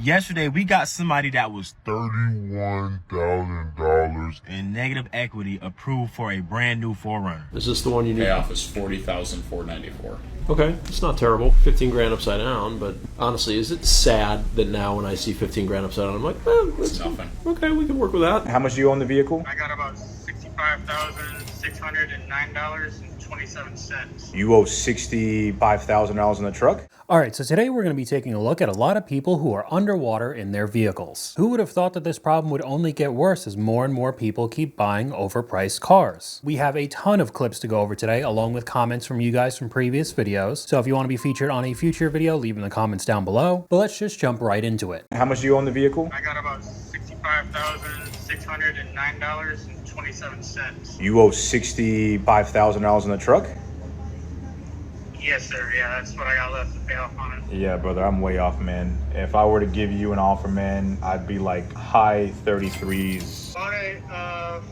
Yesterday, we got somebody that was $31,000 in negative equity approved for a brand new 4Runner. Is this the one you need? Payoff is $40,494. Okay, it's not terrible. 15 grand upside down, but honestly, is it sad that now when I see 15 grand upside down, I'm like, it's nothing. Okay, we can work with that. How much do you own the vehicle? I got about $65,609.27. You owe $65,000 on the truck? All right, so today we're going to be taking a look at a lot of people who are underwater in their vehicles. Who would have thought that this problem would only get worse as more and more people keep buying overpriced cars? We have a ton of clips to go over today, along with comments from you guys from previous videos. So if you want to be featured on a future video, leave in the comments down below. But let's just jump right into it. How much do you own the vehicle? I got about $65,609.27. You owe $65,000 on the truck? Yes, sir. Yeah, that's what I got left to pay off on it. Yeah, brother, I'm way off, man. If I were to give you an offer, man, I'd be like high 33s. Bought it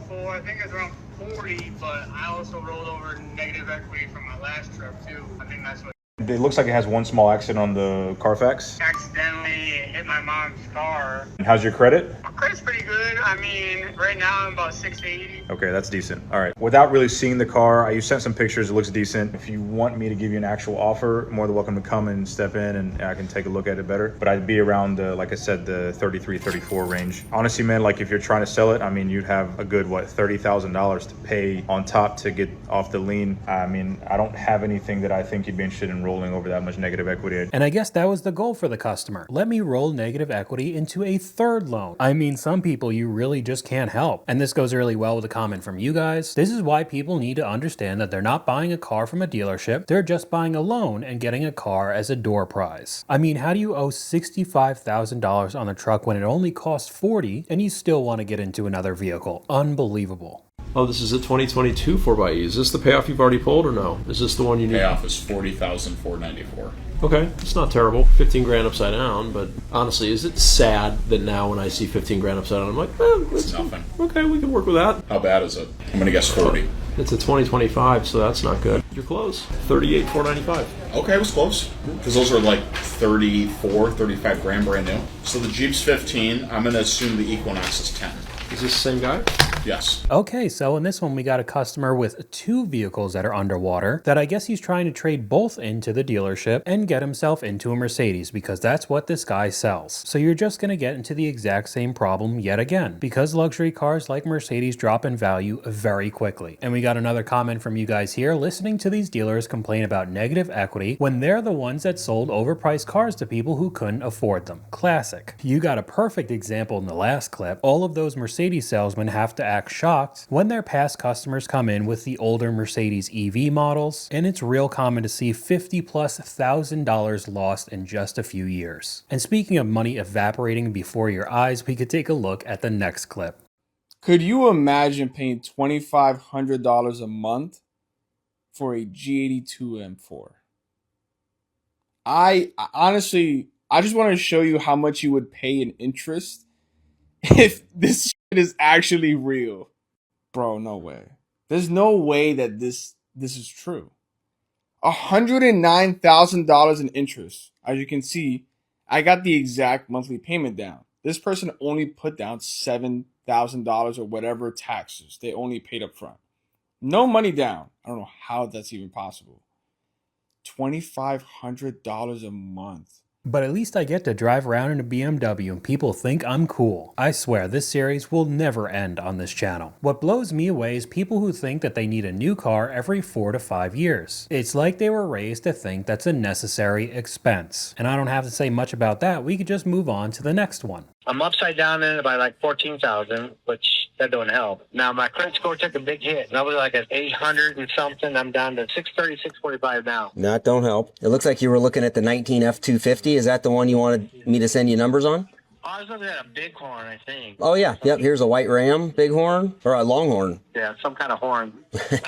for, I think it's around 40, but I also rolled over negative equity from my last truck too. I think that's what. It looks like it has one small accident on the Carfax. Accidentally hit my mom's car. And how's your credit? My credit's pretty good. I mean, right now I'm about 680. Okay, that's decent. All right. Without really seeing the car, you sent some pictures. It looks decent. If you want me to give you an actual offer, more than welcome to come and step in and I can take a look at it better. But I'd be around the, like I said, the 33, 34 range. Honestly, man, like if you're trying to sell it, I mean, you'd have a good, what, $30,000 to pay on top to get off the lien. I mean, I don't have anything that I think you'd be interested in rolling over that much negative equity. And I guess that was the goal for the customer. Let me roll negative equity into a third loan. I mean, some people you really just can't help. And this goes really well with a comment from you guys. This is why people need to understand that they're not buying a car from a dealership. They're just buying a loan and getting a car as a door prize. I mean, how do you owe $65,000 on a truck when it only costs $40 and you still want to get into another vehicle? Unbelievable. Oh, this is a 2022 4xe. Is this the payoff you've already pulled or no? Is this the one you need? Payoff is $40,494. Okay, it's not terrible. 15 grand upside down, but honestly, is it sad that now when I see 15 grand upside down, I'm like, it's nothing. Okay, we can work with that. How bad is it? I'm gonna guess 40. It's a 2025, so that's not good. You're close. 38,495. Okay, it was close. Because those are like 34, 35 grand brand new. So the Jeep's 15. I'm gonna assume the Equinox is 10. Is this the same guy? Yes. Okay, so in this one, we got a customer with two vehicles that are underwater that I guess he's trying to trade both into the dealership and get himself into a Mercedes because that's what this guy sells. So you're just going to get into the exact same problem yet again because luxury cars like Mercedes drop in value very quickly. And we got another comment from you guys here listening to these dealers complain about negative equity when they're the ones that sold overpriced cars to people who couldn't afford them. Classic. You got a perfect example in the last clip. All of those Mercedes salesmen have to act shocked when their past customers come in with the older Mercedes EV models, and it's real common to see $50,000+ lost in just a few years. And speaking of money evaporating before your eyes, we could take a look at the next clip. Could you imagine paying $2,500 a month for a G82 M4? I honestly just want to show you how much you would pay in interest if this shit is actually real. Bro, no way. There's no way that this is true. $109,000 in interest. As you can see, I got the exact monthly payment down. This person only put down $7,000 or whatever taxes they only paid up front. No money down. I don't know how that's even possible. $2,500 a month. But at least I get to drive around in a BMW and people think I'm cool. I swear this series will never end on this channel. What blows me away is people who think that they need a new car every 4 to 5 years. It's like they were raised to think that's a necessary expense. And I don't have to say much about that. We could just move on to the next one. I'm upside down in it by like 14,000, which that don't help. Now my credit score took a big hit. I was like at 800 and something. I'm down to 630, 645 now. That don't help. It looks like you were looking at the 19 F250. Is that the one you wanted me to send you numbers on? I was looking at a bighorn, I think. Oh yeah, yep. Here's a white Ram, bighorn, or a longhorn. Yeah, some kind of horn. This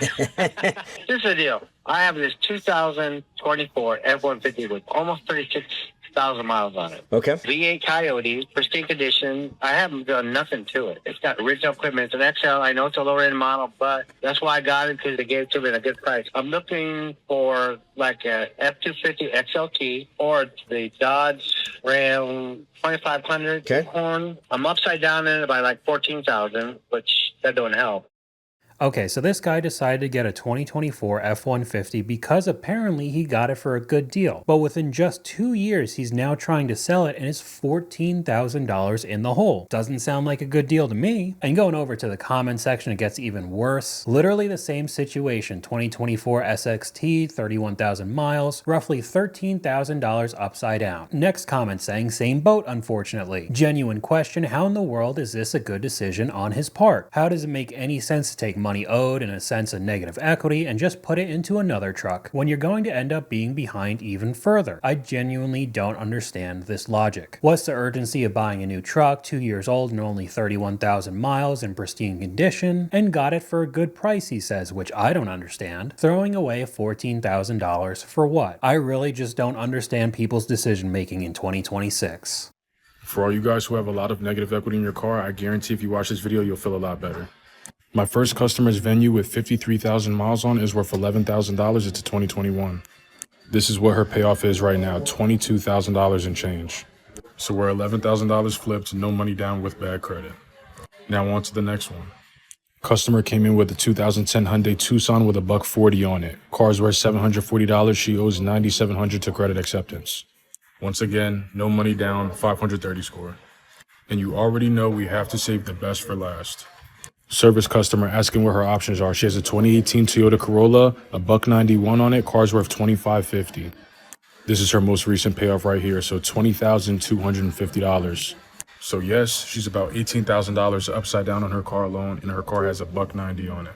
is the deal. I have this 2024 F-150 with almost 36 1,000 miles on it. Okay. V8 Coyote, pristine condition. I haven't done nothing to it. It's got original equipment. It's an XL. I know it's a lower end model, but that's why I got it, because they gave it to me at a good price. I'm looking for like a F-250 XLT or the Dodge Ram 2500 Horn. I'm upside down in it by like 14,000, which that don't help. Okay, so this guy decided to get a 2024 F-150 because apparently he got it for a good deal. But within just 2 years, he's now trying to sell it and is $14,000 in the hole. Doesn't sound like a good deal to me. And going over to the comment section, it gets even worse. Literally the same situation, 2024 SXT, 31,000 miles, roughly $13,000 upside down. Next comment saying same boat, unfortunately. Genuine question, how in the world is this a good decision on his part? How does it make any sense to take money owed in a sense of negative equity and just put it into another truck when you're going to end up being behind even further? I genuinely don't understand this logic. What's the urgency of buying a new truck 2 years old and only 31,000 miles in pristine condition, and got it for a good price, he says, which I don't understand. Throwing away $14,000 for what? I really just don't understand people's decision making in 2026. For all you guys who have a lot of negative equity in your car, I guarantee if you watch this video, you'll feel a lot better. My first customer's Venue with 53,000 miles on is worth $11,000. It's a 2021. This is what her payoff is right now, $22,000 and change. So we're $11,000 flipped, no money down with bad credit. Now on to the next one. Customer came in with a 2010 Hyundai Tucson with a $140 on it. Car's worth $740. She owes $9,700 to credit acceptance. Once again, no money down, 530 score. And you already know we have to save the best for last. Service customer asking what her options are. She has a 2018 Toyota Corolla, a $191 on it, car's worth $2,550. This is her most recent payoff right here, so $20,250. So yes, she's about $18,000 upside down on her car alone, and her car has a $190 on it.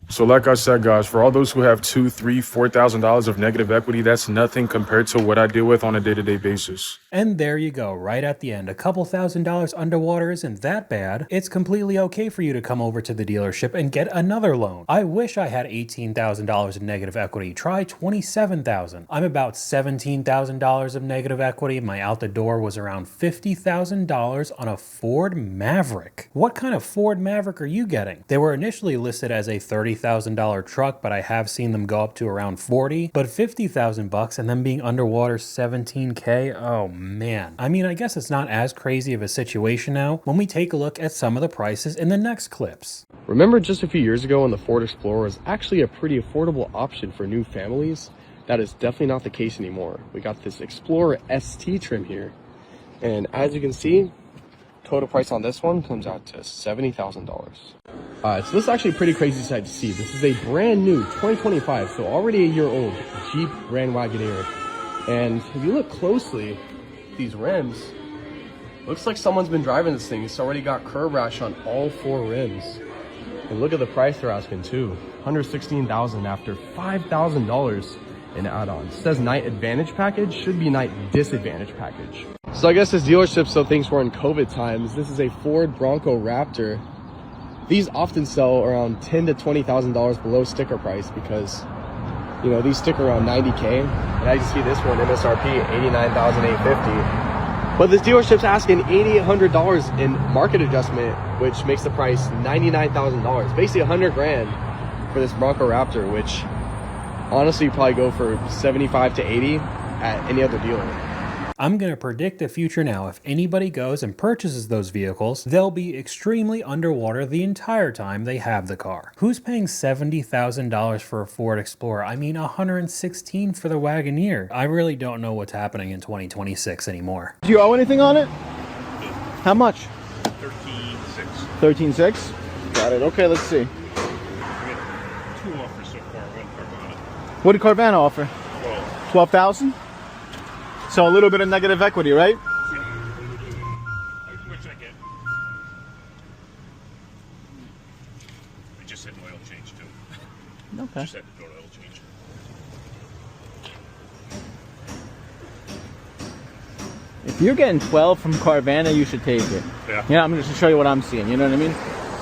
So like I said, guys, for all those who have $2,000, $3,000, $4,000 of negative equity, that's nothing compared to what I deal with on a day-to-day basis. And there you go, right at the end. A couple $1,000s underwater isn't that bad. It's completely okay for you to come over to the dealership and get another loan. I wish I had $18,000 in negative equity. Try $27,000. I'm about $17,000 of negative equity. My out the door was around $50,000 on a Ford Maverick. What kind of Ford Maverick are you getting? They were initially listed as a $30,000 truck, but I have seen them go up to around 40. But 50,000 bucks and them being underwater 17K, oh man. I mean, I guess it's not as crazy of a situation now when we take a look at some of the prices in the next clips. Remember just a few years ago when the Ford Explorer was actually a pretty affordable option for new families? That is definitely not the case anymore. We got this Explorer ST trim here, and as you can see, total price on this one comes out to $70,000. So this is actually a pretty crazy sight to see. This is a brand new 2025, so already a year old Jeep Grand Wagoneer. And if you look closely, these rims, looks like someone's been driving this thing. It's already got curb rash on all 4 rims. And look at the price they're asking too. $116,000 after $5,000 in add-ons. It says night advantage package, should be night disadvantage package. So I guess this dealership still thinks we're in COVID times. This is a Ford Bronco Raptor. These often sell around $10,000 to $20,000 below sticker price because, you know, these sticker around $90K. And as you see this one, MSRP $89,850. But this dealership's asking $8,800 in market adjustment, which makes the price $99,000. Basically $100,000 for this Bronco Raptor, which honestly you probably go for 75 to 80 at any other dealer. I'm going to predict the future now. If anybody goes and purchases those vehicles, they'll be extremely underwater the entire time they have the car. Who's paying $70,000 for a Ford Explorer? I mean, $116,000 for the Wagoneer. I really don't know what's happening in 2026 anymore. Do you owe anything on it? How much? $13,600. $13,600? Got it. Okay, let's see. We had 2 offers so far, 1 Carvana. What did Carvana offer? 12,000? So a little bit of negative equity, right? Which I get. I just had an oil change too. Okay. Just had to do an oil change. If you're getting 12 from Carvana, you should take it. Yeah. I'm just to show you what I'm seeing. You know what I mean?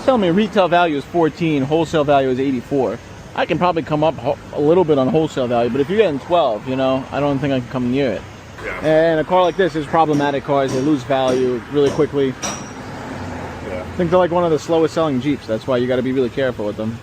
Tell me retail value is 14, wholesale value is 84. I can probably come up a little bit on wholesale value, but if you're getting 12, you know, I don't think I can come near it. Yeah. And a car like this is problematic cars. They lose value really quickly. Yeah. I think they're like one of the slowest selling Jeeps. That's why you got to be really careful with them.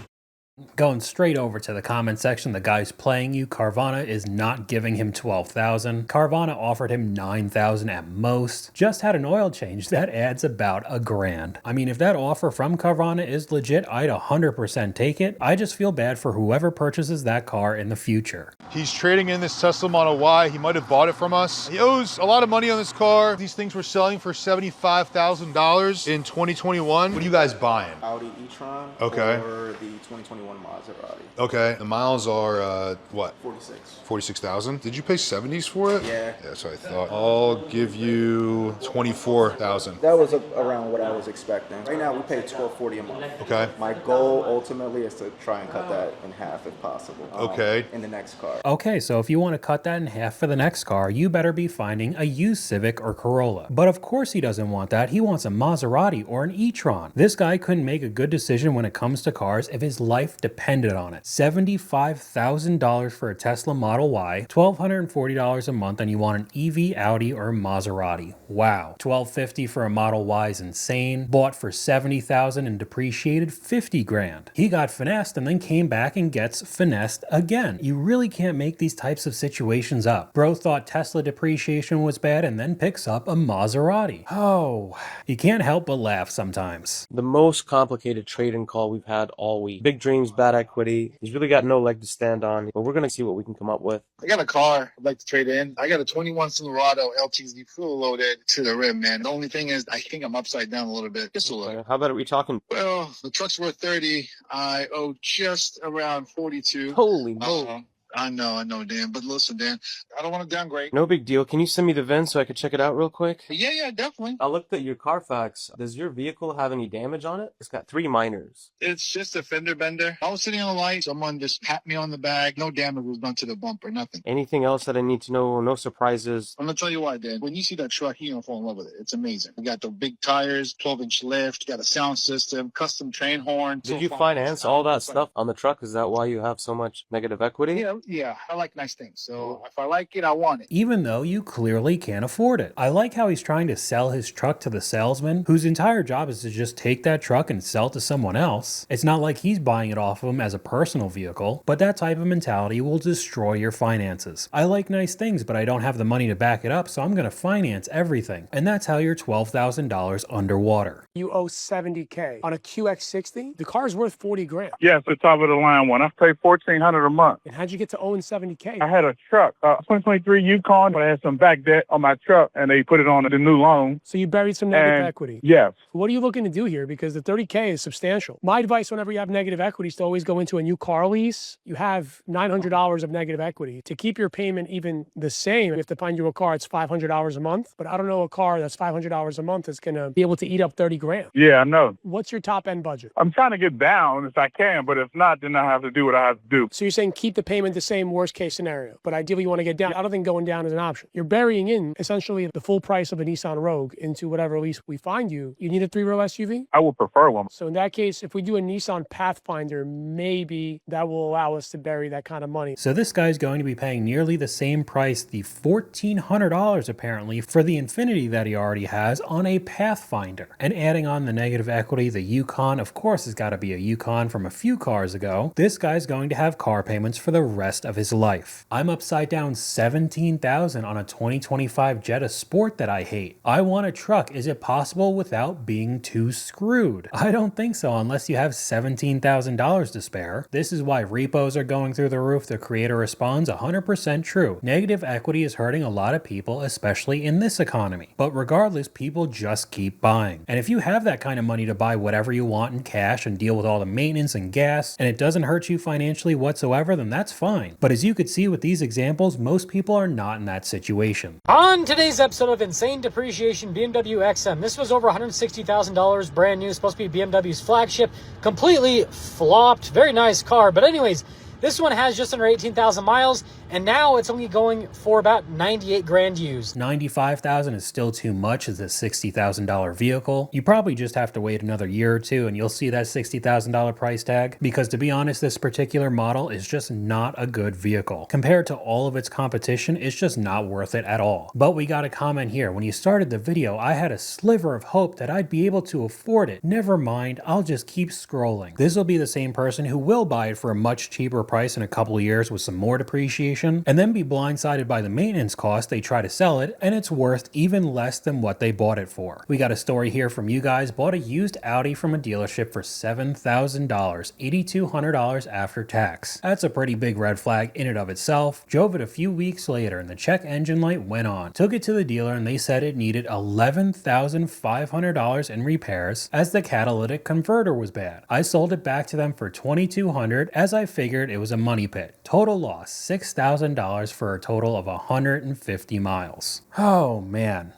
Going straight over to the comment section, the guy's playing you. Carvana is not giving him $12,000. Carvana offered him $9,000 at most. Just had an oil change. That adds about $1,000. I mean, if that offer from Carvana is legit, I'd 100% take it. I just feel bad for whoever purchases that car in the future. He's trading in this Tesla Model Y. He might have bought it from us. He owes a lot of money on this car. These things were selling for $75,000 in 2021. What are you guys buying? Audi e-tron. Okay. Or the 2021 Maserati. Okay. The miles are what? 46. 46,000. Did you pay 70s for it? Yeah. That's what I thought. I'll give you 24,000. That was around what I was expecting. Right now we pay $1,240 a month. Okay. My goal ultimately is to try and cut that in half if possible. Okay. In the next car. Okay, so if you want to cut that in half for the next car, you better be finding a used Civic or Corolla. But of course he doesn't want that. He wants a Maserati or an e-tron. This guy couldn't make a good decision when it comes to cars if his life depended on it. $75,000 for a Tesla Model Y, $1,240 a month, and you want an EV, Audi, or Maserati. Wow. $1,250 for a Model Y is insane. Bought for $70,000 and depreciated $50,000. He got finessed and then came back and gets finessed again. You really can't make these types of situations up. Bro thought Tesla depreciation was bad and then picks up a Maserati. Oh, you can't help but laugh sometimes. The most complicated trade-in call we've had all week. Big dreams, bad equity. He's really got no leg to stand on, but we're going to see what we can come up with. I got a car I'd like to trade in. I got a 21 Silverado LTZ full loaded to the rim, man. The only thing is I think I'm upside down a little bit. Just a little. How about are we talking? Well, the truck's worth 30. I owe just around 42. Holy moly. I know, Dan. But listen, Dan, I don't want to downgrade. No big deal. Can you send me the VIN so I could check it out real quick? Yeah, definitely. I looked at your Carfax. Does your vehicle have any damage on it? It's got 3 minors. It's just a fender bender. I was sitting on the light. Someone just tapped me on the back. No damage was done to the bumper, nothing. Anything else that I need to know? No surprises? I'm going to tell you why, Dan. When you see that truck, you're going to fall in love with it. It's amazing. We got the big tires, 12-inch lift, got a sound system, custom train horn. Did you finance all that stuff on the truck? Is that why you have so much negative equity? Yeah. I like nice things. So if I like it, I want it. Even though you clearly can't afford it. I like how he's trying to sell his truck to the salesman, whose entire job is to just take that truck and sell it to someone else. It's not like he's buying it off of him as a personal vehicle, but that type of mentality will destroy your finances. I like nice things, but I don't have the money to back it up, so I'm going to finance everything. And that's how you're $12,000 underwater. You owe $70K on a QX60. The car's worth 40 grand. Yes, the top of the line one. I pay $1,400 a month. And how'd you get to owing $70K? I had a truck, 2023 Yukon, but I had some back debt on my truck, and they put it on the new loan. So you buried some negative equity. Yes. What are you looking to do here? Because the 30K is substantial. My advice whenever you have negative equity is to always go into a new car lease. You have $900 of negative equity. To keep your payment even the same, you have to find you a car that's $500 a month. But I don't know a car that's $500 a month that's going to be able to eat up 30 grand. Yeah, I know. What's your top end budget? I'm trying to get down if I can, but if not, then I have to do what I have to do. So you're saying keep the payment the same, worst case scenario. But ideally you want to get down. I don't think going down is an option. You're burying in essentially the full price of a Nissan Rogue into whatever lease we find you. You need a 3-row SUV? I would prefer one. So in that case, if we do a Nissan Pathfinder, maybe that will allow us to bury that kind of money. So this guy's going to be paying nearly the same price, the $1,400 apparently, for the Infiniti that he already has on a Pathfinder. And adding on the negative equity, the Yukon, of course has got to be a Yukon from a few cars ago. This guy's going to have car payments for the rest of his life. I'm upside down $17,000 on a 2025 Jetta Sport that I hate. I want a truck. Is it possible without being too screwed? I don't think so unless you have $17,000 to spare. This is why repos are going through the roof. The creator responds 100% true. Negative equity is hurting a lot of people, especially in this economy. But regardless, people just keep buying. And if you have that kind of money to buy whatever you want in cash and deal with all the maintenance and gas, and it doesn't hurt you financially whatsoever, then that's fine. But as you could see with these examples, most people are not in that situation. On today's episode of Insane Depreciation BMW XM, this was over $160,000, brand new, supposed to be BMW's flagship, completely flopped, very nice car. But anyways, This one has just under 18,000 miles, and now it's only going for about 98 grand used. 95,000 is still too much as a $60,000 vehicle. You probably just have to wait another year or two and you'll see that $60,000 price tag, because to be honest, this particular model is just not a good vehicle. Compared to all of its competition, it's just not worth it at all. But we got a comment here. When you started the video, I had a sliver of hope that I'd be able to afford it. Never mind, I'll just keep scrolling. This will be the same person who will buy it for a much cheaper price in a couple of years with some more depreciation, and then be blindsided by the maintenance cost they try to sell it, and it's worth even less than what they bought it for. We got a story here from you guys. Bought a used Audi from a dealership for $7,000, $8,200 after tax. That's a pretty big red flag in and of itself. Drove it a few weeks later and the check engine light went on. Took it to the dealer and they said it needed $11,500 in repairs as the catalytic converter was bad. I sold it back to them for $2,200 as I figured it was a money pit. Total loss, $6,000 for a total of 150 miles. Oh man.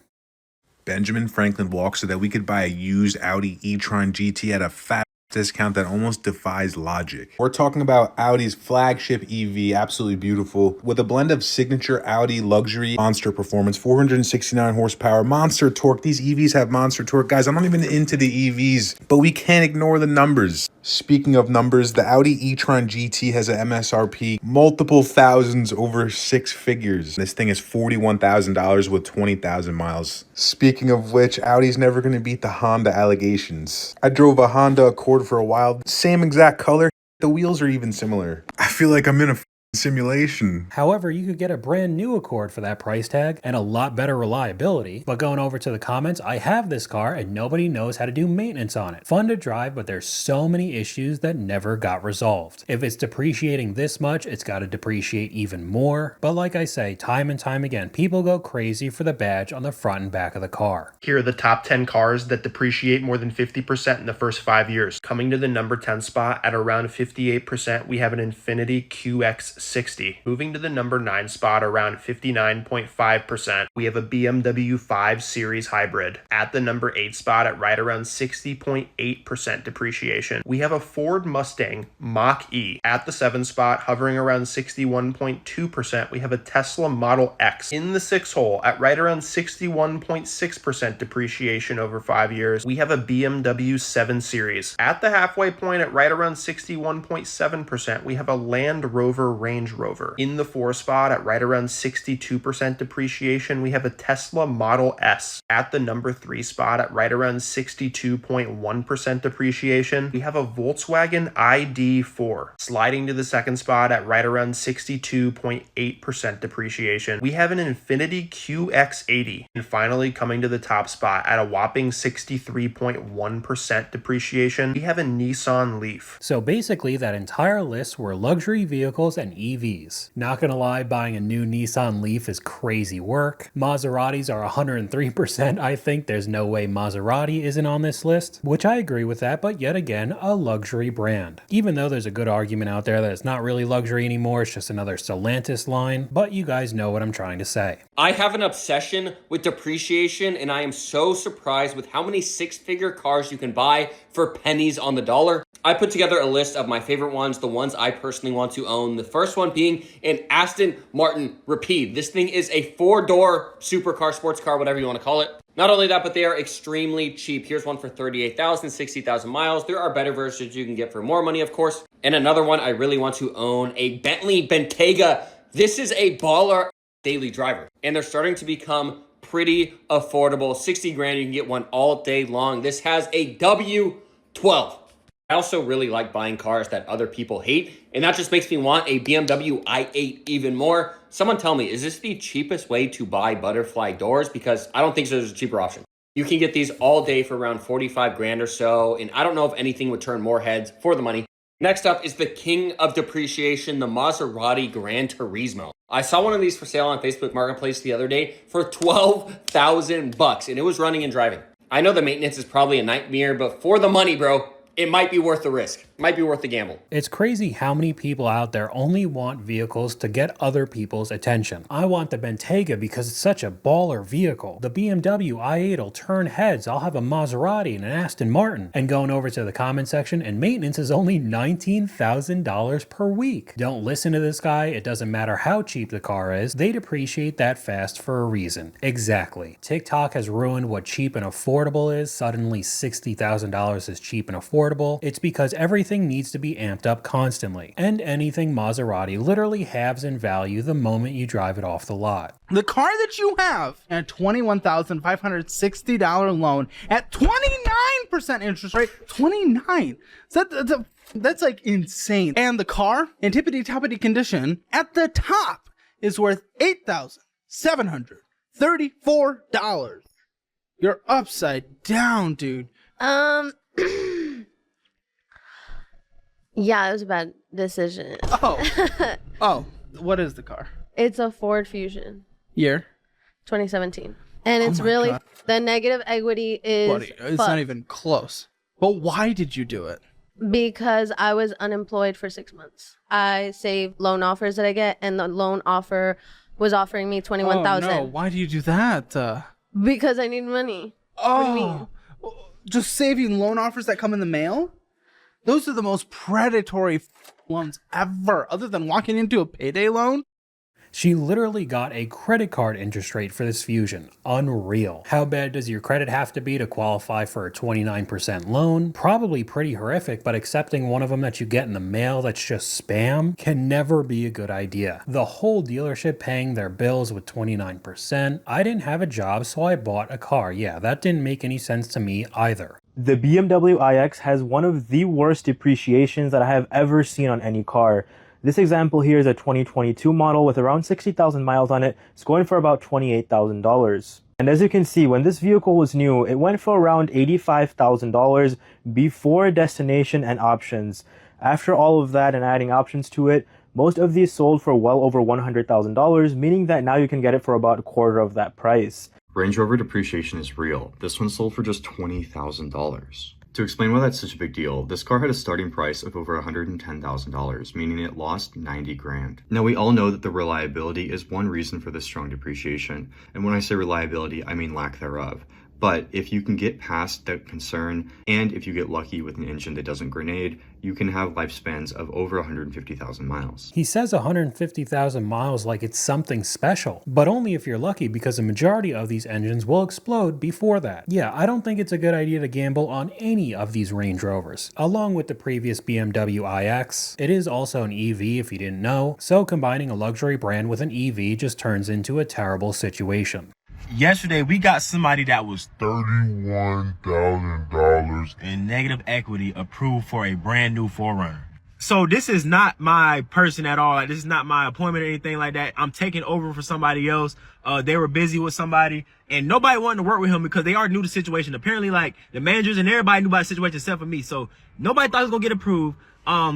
Benjamin Franklin walked so that we could buy a used Audi e-tron GT at a fat discount that almost defies logic. We're talking about Audi's flagship EV, absolutely beautiful, with a blend of signature Audi luxury monster performance, 469 horsepower, monster torque. These EVs have monster torque. Guys, I'm not even into the EVs, but we can't ignore the numbers. Speaking of numbers, the Audi e-tron GT has an MSRP multiple thousands, over six figures. This thing is $41,000 with 20,000 miles. Speaking of which, Audi's never going to beat the Honda allegations. I drove a Honda Accord for a while, same exact color. The wheels are even similar. I feel like I'm in a simulation. However, you could get a brand new Accord for that price tag and a lot better reliability. But going over to the comments, I have this car and nobody knows how to do maintenance on it. Fun to drive, but there's so many issues that never got resolved. If it's depreciating this much, it's got to depreciate even more. But like I say, time and time again, people go crazy for the badge on the front and back of the car. Here are the top 10 cars that depreciate more than 50% in the first 5 years. Coming to the number 10 spot at around 58%, we have an Infiniti QX60. Moving to the number 9 spot around 59.5%, we have a BMW 5 Series Hybrid. At the number 8 spot at right around 60.8% depreciation, we have a Ford Mustang Mach-E. At the 7 spot, hovering around 61.2%, we have a Tesla Model X. In the 6th hole, at right around 61.6% depreciation over 5 years, we have a BMW 7 Series. At the halfway point, at right around 61.7%, we have a Land Rover Range Rover. In the 4 spot, at right around 62% depreciation, we have a Tesla Model S. At the number 3 spot, at right around 62.1% depreciation, we have a Volkswagen ID4. Sliding to the 2nd spot, at right around 62.8% depreciation, we have an Infiniti QX80. And finally, coming to the top spot, at a whopping 63.1% depreciation, we have a Nissan Leaf. So basically, that entire list were luxury vehicles and EVs. Not gonna lie, buying a new Nissan Leaf is crazy work. Maseratis are 103%. I think there's no way Maserati isn't on this list, which I agree with that, but yet again, a luxury brand. Even though there's a good argument out there that it's not really luxury anymore, it's just another Stellantis line, but you guys know what I'm trying to say. I have an obsession with depreciation, and I am so surprised with how many six-figure cars you can buy for pennies on the dollar. I put together a list of my favorite ones, the ones I personally want to own. The first one being an Aston Martin Rapide. This thing is a 4-door supercar, sports car, whatever you want to call it. Not only that, but they are extremely cheap. Here's one for 38,000, 60,000 miles. There are better versions you can get for more money, of course. And another one I really want to own, a Bentley Bentayga. This is a baller daily driver, and they're starting to become pretty affordable. 60 grand, you can get one all day long. This has a W12. I also really like buying cars that other people hate, and that just makes me want a BMW i8 even more. Someone tell me, is this the cheapest way to buy butterfly doors? Because I don't think there's a cheaper option. You can get these all day for around 45 grand or so, and I don't know if anything would turn more heads for the money. Next up is the king of depreciation, the Maserati Gran Turismo. I saw one of these for sale on Facebook Marketplace the other day for $12,000 bucks, and it was running and driving. I know the maintenance is probably a nightmare, but for the money, bro, it might be worth the risk. Might be worth the gamble. It's crazy how many people out there only want vehicles to get other people's attention. I want the Bentayga because it's such a baller vehicle. The BMW i8 will turn heads. I'll have a Maserati and an Aston Martin. And going over to the comment section, and maintenance is only $19,000 per week. Don't listen to this guy. It doesn't matter how cheap the car is. They depreciate that fast for a reason. Exactly. TikTok has ruined what cheap and affordable is. Suddenly $60,000 is cheap and affordable. It's because everything needs to be amped up constantly. And anything Maserati literally halves in value the moment you drive it off the lot. The car that you have at $21,560 loan at 29% interest rate, 29. That's like insane. And the car in tippity-toppity condition at the top is worth $8,734. You're upside down, dude. Yeah, it was a bad decision. Oh, what is the car? It's a Ford Fusion. Year? 2017. And it's really, God. the negative equity is Buddy, it's not even close. But why did you do it? because I was unemployed for 6 months. I saved loan offers that I get, and the loan offer was offering me $21,000. Oh, no. Why do you do that? Because I need money. What do you mean? Just saving loan offers that come in the mail? Those are the most predatory loans ever, other than walking into a payday loan. She literally got a credit card interest rate for this Fusion. Unreal. How bad does your credit have to be to qualify for a 29% loan? Probably pretty horrific, but accepting one of them that you get in the mail that's just spam can never be a good idea. The whole dealership paying their bills with 29%. I didn't have a job, so I bought a car. Yeah, that didn't make any sense to me either. The BMW iX has one of the worst depreciations that I have ever seen on any car. This example here is a 2022 model with around 60,000 miles on it. It's going for about $28,000. And as you can see, when this vehicle was new, it went for around $85,000 before destination and options. After all of that and adding options to it, most of these sold for well over $100,000, meaning that now you can get it for about a quarter of that price. Range Rover depreciation is real. This one sold for just $20,000. To explain why that's such a big deal, this car had a starting price of over $110,000, meaning it lost 90 grand. Now we all know that the reliability is one reason for this strong depreciation, and when I say reliability, I mean lack thereof. But if you can get past that concern, and if you get lucky with an engine that doesn't grenade, you can have lifespans of over 150,000 miles. He says 150,000 miles like it's something special, but only if you're lucky, because the majority of these engines will explode before that. Yeah, I don't think it's a good idea to gamble on any of these Range Rovers. Along with the previous BMW iX, it is also an EV if you didn't know, so combining a luxury brand with an EV just turns into a terrible situation. Yesterday, we got somebody that was $31,000 in negative equity approved for a brand new 4Runner. So this is not my person at all. Like, this is not my appointment or anything like that. I'm taking over for somebody else. They were busy with somebody, and nobody wanted to work with him because they already knew the situation. Apparently, like, the managers and everybody knew about the situation except for me. So nobody thought it was going to get approved.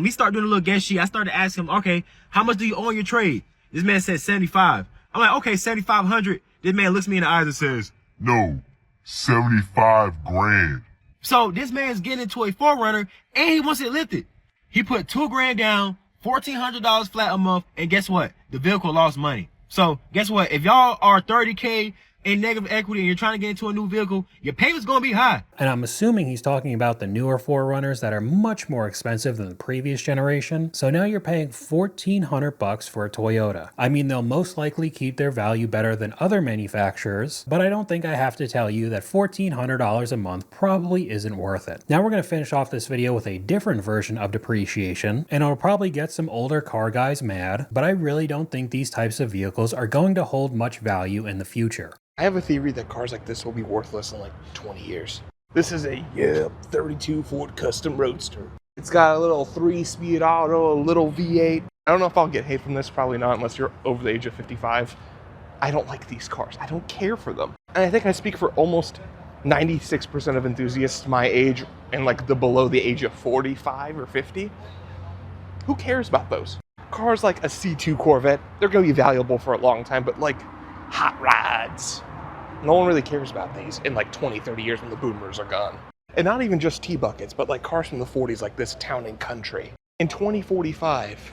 We started doing a little guest sheet. I started asking him, okay, how much do you owe on your trade? This man said 75. I'm like, okay, 7,500. This man looks me in the eyes and says, no, 75 grand. So this man's getting into a 4Runner and he wants it lifted. He put 2 grand down, $1,400 flat a month, and guess what? The vehicle lost money. So guess what? If y'all are 30K in negative equity and you're trying to get into a new vehicle, your payment's going to be high. And I'm assuming he's talking about the newer 4Runners that are much more expensive than the previous generation. So now you're paying $1,400 for a Toyota. I mean, they'll most likely keep their value better than other manufacturers, but I don't think I have to tell you that $1,400 a month probably isn't worth it. Now we're going to finish off this video with a different version of depreciation, and it'll probably get some older car guys mad, but I really don't think these types of vehicles are going to hold much value in the future. I have a theory that cars like this will be worthless in like 20 years. This is a 32 Ford Custom Roadster. It's got a little 3-speed auto, a little V8. I don't know if I'll get hate from this, probably not, unless you're over the age of 55. I don't like these cars. I don't care for them. And I think I speak for almost 96% of enthusiasts my age and like the below the age of 45 or 50. Who cares about those? Cars like a C2 Corvette, they're gonna be valuable for a long time, but like hot rods, no one really cares about these in like 20, 30 years when the boomers are gone. And not even just T-buckets, but like cars from the 40s like this Town and Country. In 2045,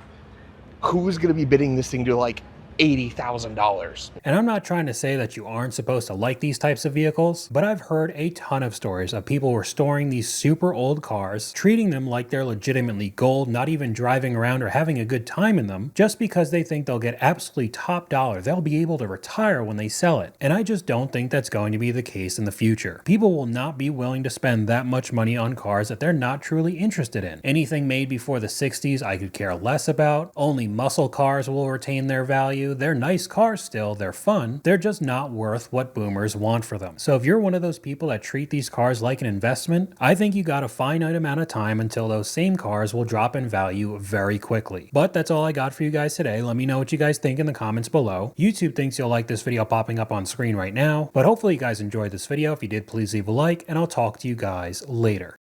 who's going to be bidding this thing to like $80,000? And I'm not trying to say that you aren't supposed to like these types of vehicles, but I've heard a ton of stories of people restoring these super old cars, treating them like they're legitimately gold, not even driving around or having a good time in them, just because they think they'll get absolutely top dollar. They'll be able to retire when they sell it. And I just don't think that's going to be the case in the future. People will not be willing to spend that much money on cars that they're not truly interested in. Anything made before the 60s I could care less about. Only muscle cars will retain their value. They're nice cars still, they're fun, they're just not worth what boomers want for them. So if you're one of those people that treat these cars like an investment, I think you got a finite amount of time until those same cars will drop in value very quickly. But that's all I got for you guys today. Let me know what you guys think in the comments below. YouTube thinks you'll like this video popping up on screen right now, but hopefully you guys enjoyed this video. If you did, please leave a like, and I'll talk to you guys later.